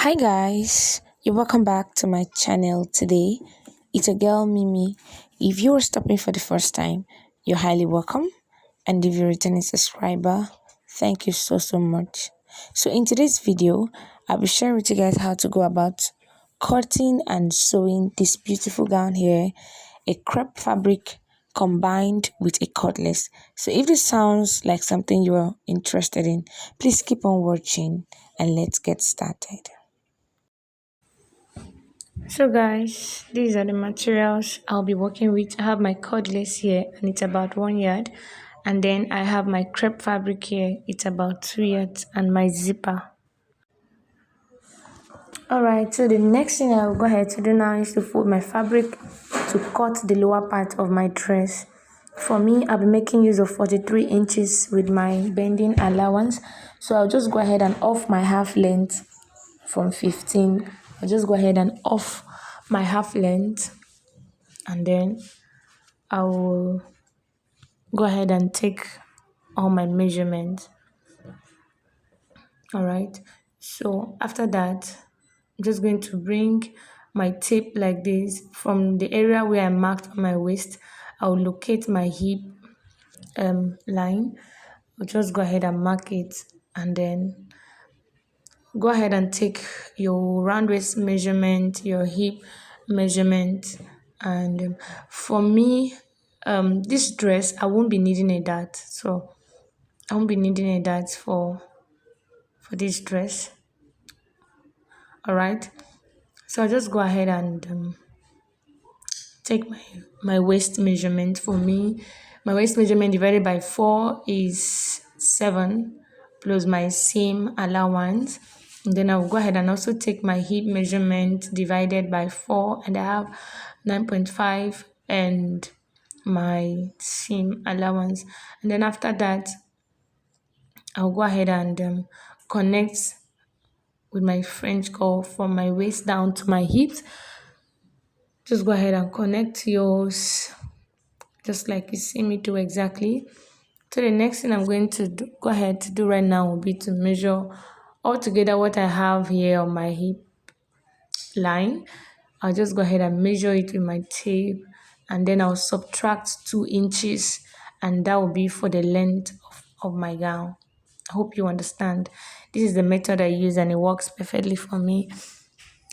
Hi guys, you're welcome back to my channel today. It's a girl Mimi. If you're stopping for the first time, you're highly welcome. And if you're a returning subscriber, thank you so much. So in today's video, I'll be sharing with you guys how to go about cutting and sewing this beautiful gown here, a crepe fabric combined with a cordless. So if this sounds like something you're interested in, please keep on watching and let's get started. So guys, these are the materials I'll be working with. I have my cordless here and it's about 1 yard, and then I have my crepe fabric here, it's about 2 yards, and my zipper. Alright, so the next thing I'll go ahead to do now is to fold my fabric to cut the lower part of my dress. For me, I'll be making use of 43 inches with my bending allowance, so I'll just go ahead and off my half length from 15. I'll just go ahead and off my half length, and then I will go ahead and take all my measurements. All right, so after that, I'm just going to bring my tape like this from the area where I marked on my waist. I'll locate my hip line. I'll just go ahead and mark it, and then go ahead and take your round waist measurement, your hip measurement, and for me, this dress I won't be needing a dart, so I won't be needing a dart for this dress. All right, so I'll just go ahead and take my waist measurement. For me, my waist measurement divided by 4 is 7 plus my seam allowance. And then I'll go ahead and also take my hip measurement divided by 4, and I have 9.5 and my seam allowance. And then after that, I'll go ahead and connect with my French curl from my waist down to my hips. Just go ahead and connect yours just like you see me do exactly. So the next thing I'm going to go ahead to do right now will be to measure all together what I have here on my hip line. I'll just go ahead and measure it with my tape, and then I'll subtract 2 inches, and that will be for the length of my gown. I hope you understand. This is the method I use and it works perfectly for me.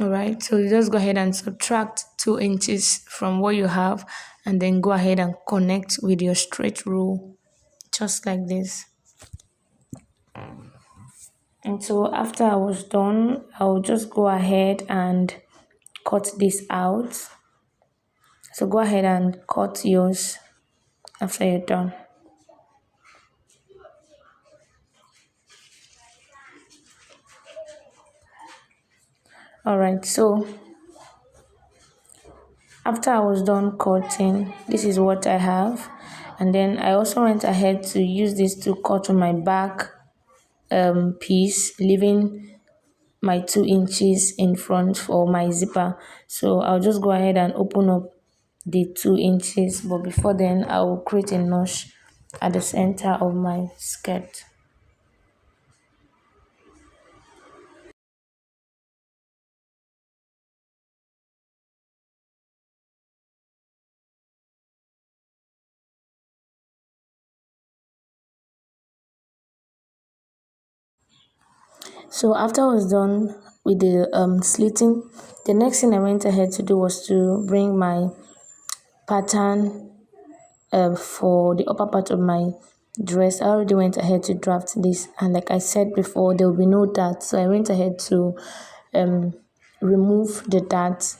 All right, so you just go ahead and subtract 2 inches from what you have, and then go ahead and connect with your straight rule just like this. And so after I was done, I'll just go ahead and cut this out. So go ahead and cut yours after you're done. All right, so after I was done cutting, this is what I have. And then I also went ahead to use this to cut on my back piece, leaving my 2 inches in front for my zipper. So I'll just go ahead and open up the 2 inches, but before then I will create a notch at the center of my skirt. So after I was done with the slitting, the next thing I went ahead to do was to bring my pattern for the upper part of my dress. I already went ahead to draft this, and like I said before, there will be no dart, so I went ahead to remove the dart.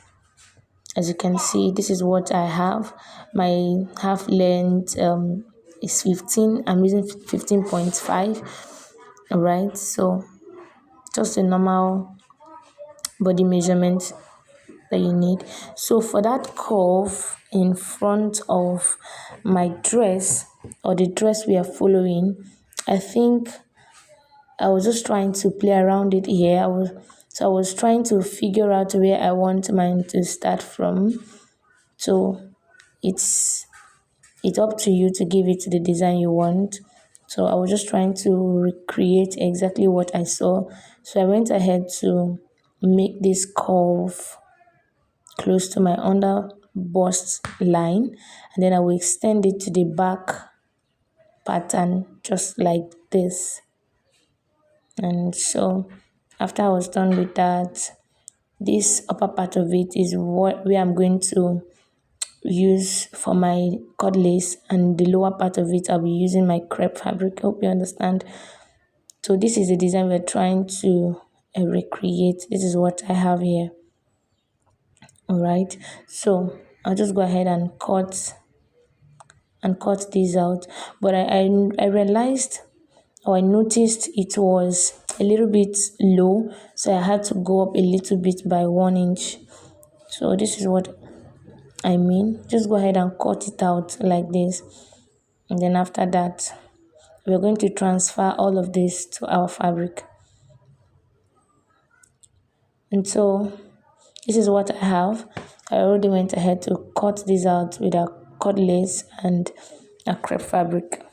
As you can see, this is what I have. My half length is 15. I'm using 15.5. All right, so just a normal body measurement that you need. So for that curve in front of my dress, or the dress we are following, I think I was just trying to play around it here. I was trying to figure out where I want mine to start from. So it's up to you to give it the design you want. So I was just trying to recreate exactly what I saw. So I went ahead to make this curve close to my under bust line, and then I will extend it to the back pattern just like this. And so after I was done with that, this upper part of it is what where I'm going to use for my cord lace, and the lower part of it I'll be using my crepe fabric. Hope you understand. So this is the design we're trying to recreate. This is what I have here. All right, so I'll just go ahead and cut these out. But I realized, or I noticed, it was a little bit low, so I had to go up a little bit by 1 inch. So this is what I mean. Just go ahead and cut it out like this, and then after that we're going to transfer all of this to our fabric. And so this is what I have. I already went ahead to cut this out with a cord lace and a crepe fabric.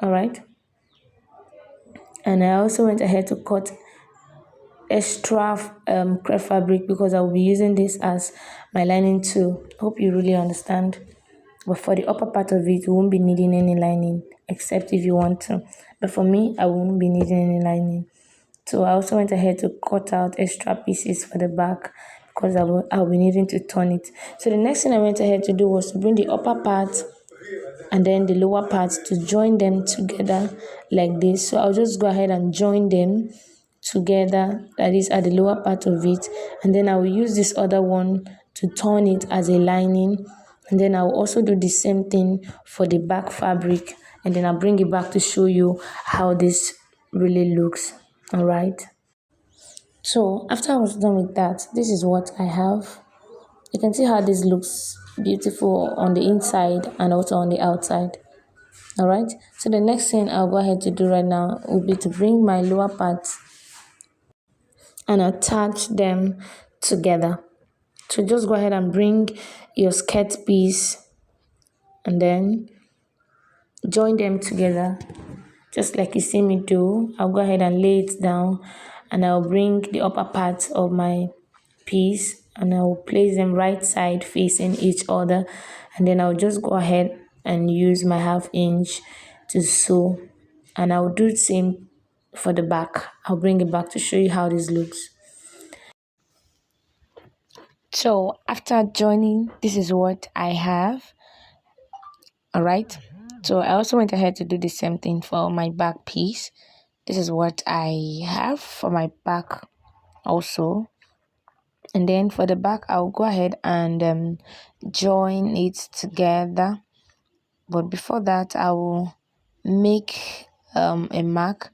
All right, and I also went ahead to cut extra crepe fabric because I will be using this as my lining too. Hope you really understand. But for the upper part of it, you won't be needing any lining except if you want to. But for me, I won't be needing any lining. So I also went ahead to cut out extra pieces for the back because I'll be needing to turn it. So the next thing I went ahead to do was to bring the upper part and then the lower part to join them together like this. So I'll just go ahead and join them together, that is at the lower part of it, and then I will use this other one to turn it as a lining, and then I'll also do the same thing for the back fabric, and then I'll bring it back to show you how this really looks. All right, so after I was done with that, this is what I have. You can see how this looks beautiful on the inside and also on the outside. All right, so the next thing I'll go ahead to do right now will be to bring my lower part and attach them together. So just go ahead and bring your skirt piece and then join them together just like you see me do. I'll go ahead and lay it down, and I'll bring the upper part of my piece and I'll place them right side facing each other, and then I'll just go ahead and use my 1/2 inch to sew, and I'll do the same for the back. I'll bring it back to show you how this looks. So after joining, this is what I have. All right, so I also went ahead to do the same thing for my back piece. This is what I have for my back also, and then for the back I'll go ahead and join it together. But before that, I will make a mark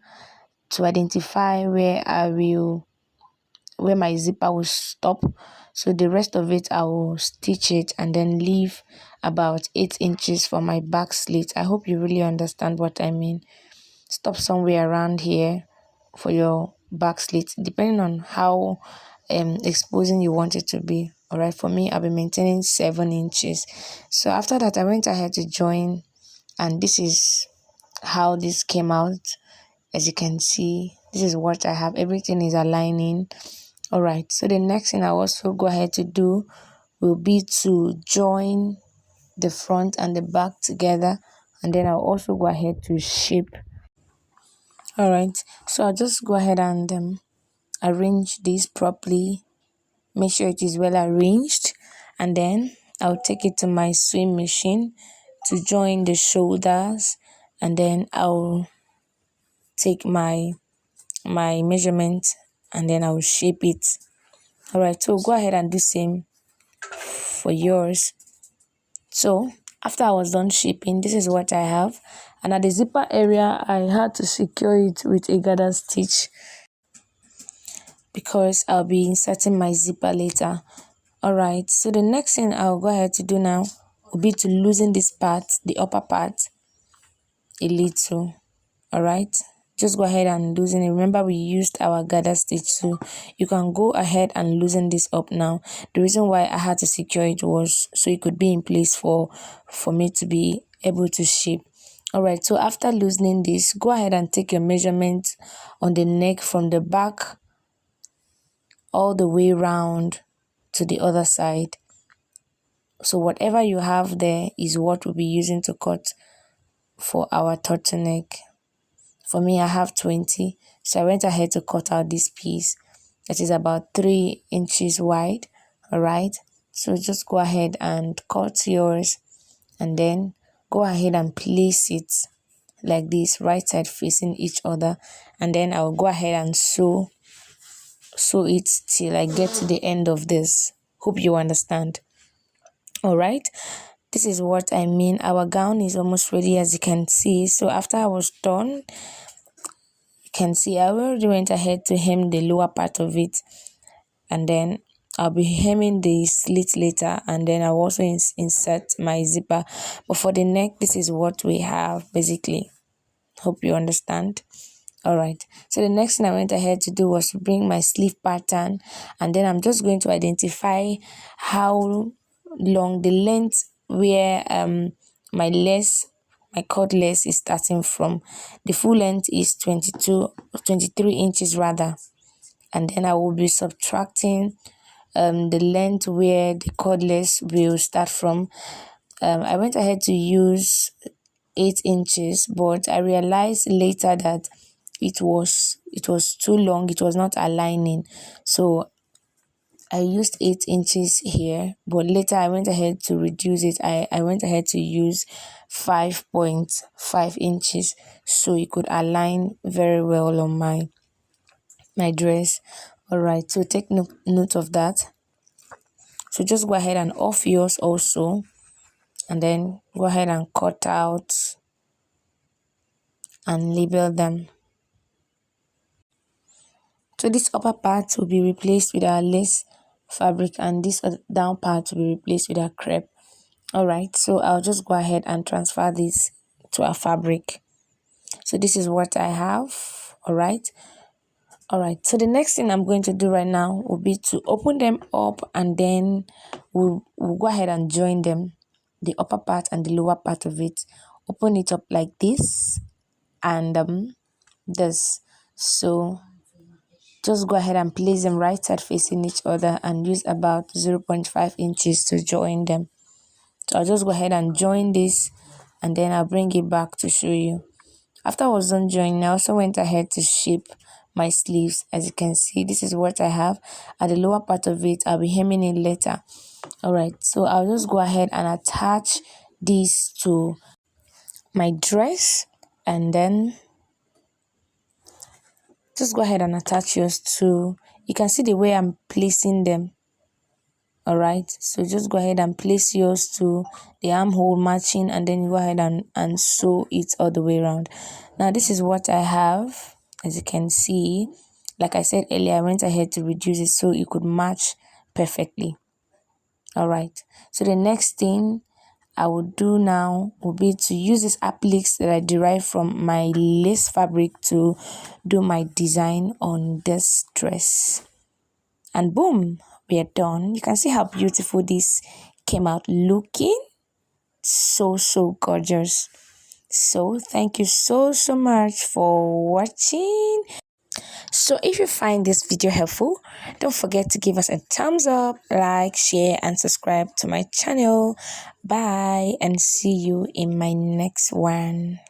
to identify where my zipper will stop. So the rest of it I will stitch it and then leave about 8 inches for my back slit. I hope you really understand what I mean. Stop somewhere around here for your back slit, depending on how exposing you want it to be. All right, for me, I'll be maintaining 7 inches. So after that, I went ahead to join, and this is how this came out. As you can see, this is what I have. Everything is aligning. All right, so the next thing I'll also go ahead to do will be to join the front and the back together, and then I'll also go ahead to shape. All right, so I'll just go ahead and arrange this properly, make sure it is well arranged, and then I'll take it to my sewing machine to join the shoulders, and then I'll take my measurement and then I'll shape it. All right, so go ahead and do same for yours. So after I was done shaping, this is what I have, and at the zipper area I had to secure it with a gather stitch because I'll be inserting my zipper later. All right, so the next thing I'll go ahead to do now will be to loosen this part, the upper part, a little. All right, just go ahead and loosen it. Remember, we used our gather stitch, so you can go ahead and loosen this up now. The reason why I had to secure it was so it could be in place for me to be able to shape. All right, so after loosening this, go ahead and take your measurement on the neck from the back all the way round to the other side. So whatever you have there is what we'll be using to cut for our turtleneck. For me, I have 20, so I went ahead to cut out this piece that is about 3 inches wide. All right, so just go ahead and cut yours, and then go ahead and place it like this, right side facing each other, and then I'll go ahead and sew it till I get to the end of this. Hope you understand. All right, this is what I mean. Our gown is almost ready, as you can see. So after I was done, you can see I already went ahead to hem the lower part of it, and then I'll be hemming the slit later, and then I'll also insert my zipper. But for the neck, this is what we have basically. Hope you understand. All right, so the next thing I went ahead to do was to bring my sleeve pattern, and then I'm just going to identify how long the length where my cord lace is starting from. The full length is 23 inches rather, and then I will be subtracting the length where the cord lace will start from. I went ahead to use 8 inches, but I realized later that it was too long, it was not aligning, so I used 8 inches here, but later I went ahead to reduce it. I went ahead to use 5.5 inches, so it could align very well on my dress. All right, so take note of that. So just go ahead and off yours also, and then go ahead and cut out and label them. So this upper part will be replaced with our lace fabric, and this down part will be replaced with our crepe. All right, so I'll just go ahead and transfer this to our fabric. So this is what I have. All right, so the next thing I'm going to do right now will be to open them up, and then we'll go ahead and join them, the upper part and the lower part of it. Open it up like this and this. So just go ahead and place them right side facing each other and use about 0.5 inches to join them. So I'll just go ahead and join this, and then I'll bring it back to show you. After I was done joining, I also went ahead to shape my sleeves. As you can see, this is what I have. At the lower part of it, I'll be hemming it later. All right, so I'll just go ahead and attach these to my dress, and then just go ahead and attach yours to, you can see the way I'm placing them. All right, so just go ahead and place yours to the armhole matching, and then go ahead and sew it all the way around. Now this is what I have. As you can see, like I said earlier, I went ahead to reduce it so it could match perfectly. All right, so the next thing I would do now will be to use these appliques that I derived from my lace fabric to do my design on this dress. And boom, we are done. You can see how beautiful this came out looking. So gorgeous. So thank you so much for watching. So if you find this video helpful, don't forget to give us a thumbs up, like, share, and subscribe to my channel. Bye, and see you in my next one.